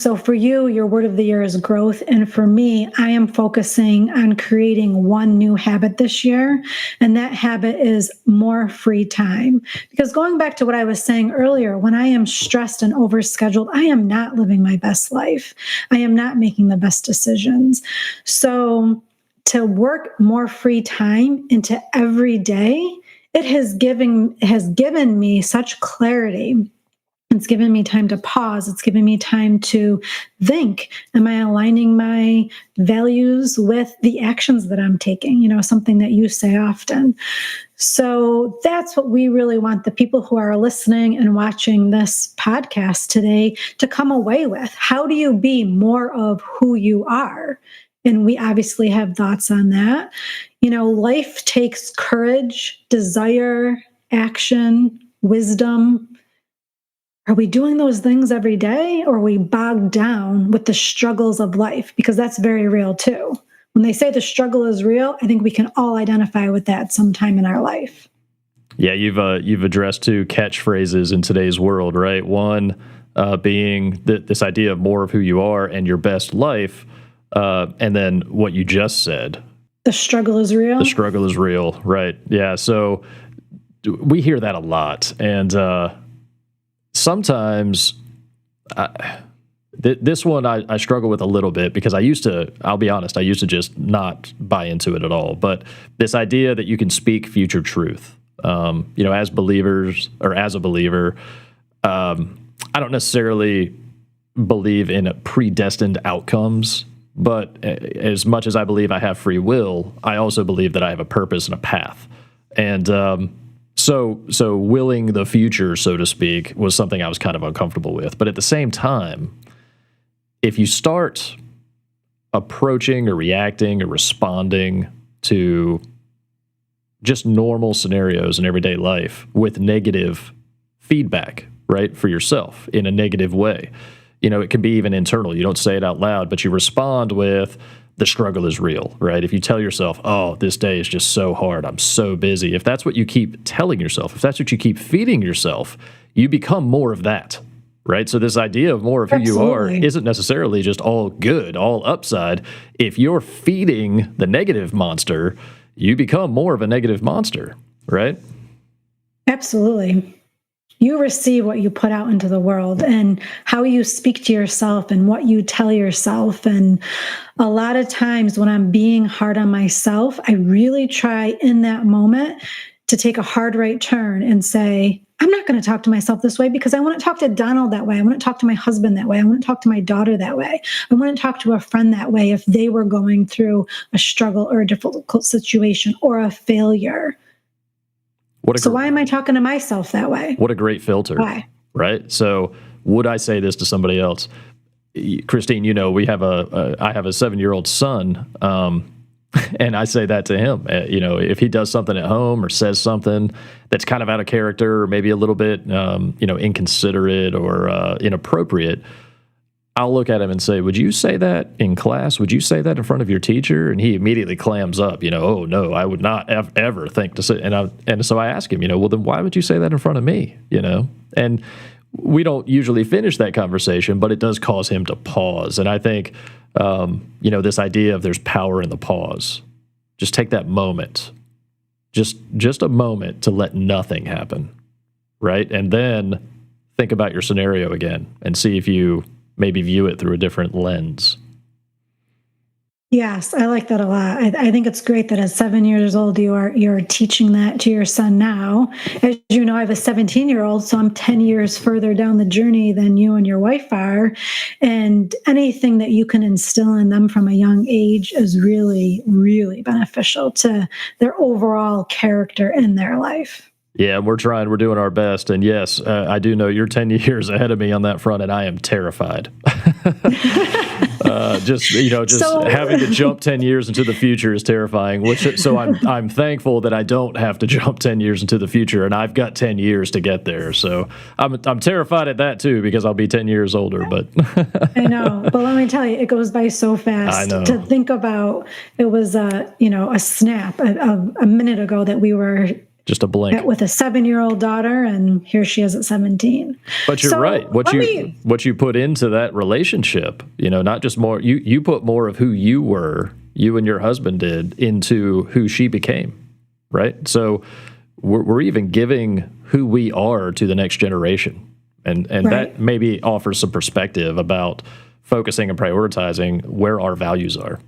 So for you, your word of the year is growth. And for me, I am focusing on creating one new habit this year. And that habit is more free time. Because going back to what I was saying earlier, when I am stressed and overscheduled, I am not living my best life. I am not making the best decisions. So to work more free time into every day, it has given me such clarity. It's given me time to pause. It's given me time to think, am I aligning my values with the actions that I'm taking? Something that you say often. So that's what we really want the people who are listening and watching this podcast today to come away with. How do you be more of who you are? And we obviously have thoughts on that. Life takes courage, desire, action, wisdom. Are we doing those things every day, or are we bogged down with the struggles of life? Because that's very real too. When they say the struggle is real, I think we can all identify with that sometime in our life. Yeah, you've addressed two catchphrases in today's world, right? One being this idea of more of who you are and your best life, and then what you just said. The struggle is real? The struggle is real, right. Yeah, so we hear that a lot, and sometimes this one I struggle with a little bit because I'll be honest, I used to just not buy into it at all. But this idea that you can speak future truth, as believers or as a believer, I don't necessarily believe in predestined outcomes. But as much as I believe I have free will, I also believe that I have a purpose and a path. And So willing the future, so to speak, was something I was kind of uncomfortable with. But at the same time, if you start approaching or reacting or responding to just normal scenarios in everyday life with negative feedback, right, for yourself in a negative way, it can be even internal. You don't say it out loud, but you respond with, the struggle is real, right? If you tell yourself, oh, this day is just so hard, I'm so busy. If that's what you keep telling yourself, if that's what you keep feeding yourself, you become more of that, right? So this idea of more of who you are isn't necessarily just all good, all upside. If you're feeding the negative monster, you become more of a negative monster, right? Absolutely. You receive what you put out into the world, and how you speak to yourself and what you tell yourself. And a lot of times when I'm being hard on myself, I really try in that moment to take a hard right turn and say, I'm not going to talk to myself this way because I wouldn't talk to Donald that way. I wouldn't talk to my husband that way. I wouldn't talk to my daughter that way. I wouldn't talk to a friend that way if they were going through a struggle or a difficult situation or a failure. So why am I talking to myself that way? What a great filter. Why? Right? So would I say this to somebody else? Christine, I have a 7-year-old son, and I say that to him. If he does something at home or says something that's kind of out of character or maybe a little bit, inconsiderate or inappropriate, I'll look at him and say, would you say that in class? Would you say that in front of your teacher? And he immediately clams up, oh, no, I would not ever think to say. And so I ask him, well, then why would you say that in front of me? And we don't usually finish that conversation, but it does cause him to pause. And I think, this idea of there's power in the pause. Just take that moment, just a moment to let nothing happen, right? And then think about your scenario again and see if you maybe view it through a different lens. Yes, I like that a lot. I think it's great that at 7 years old, you're teaching that to your son now. As you know, I have a 17-year-old, so I'm 10 years further down the journey than you and your wife are. And anything that you can instill in them from a young age is really, really beneficial to their overall character in their life. Yeah, we're doing our best. And yes, I do know you're 10 years ahead of me on that front, and I am terrified. Having to jump 10 years into the future is terrifying. So I'm thankful that I don't have to jump 10 years into the future, and I've got 10 years to get there. So I'm terrified at that too, because I'll be 10 years older. But I know, but let me tell you, it goes by so fast. I know. To think about. It was a snap a minute ago that we were just a blink. with a 7-year-old daughter, and here she is at 17. But you're So right. What you put into that relationship, not just more, you put more of who you were, you and your husband did, into who she became, right? So we're even giving who we are to the next generation. And that maybe offers some perspective about focusing and prioritizing where our values are.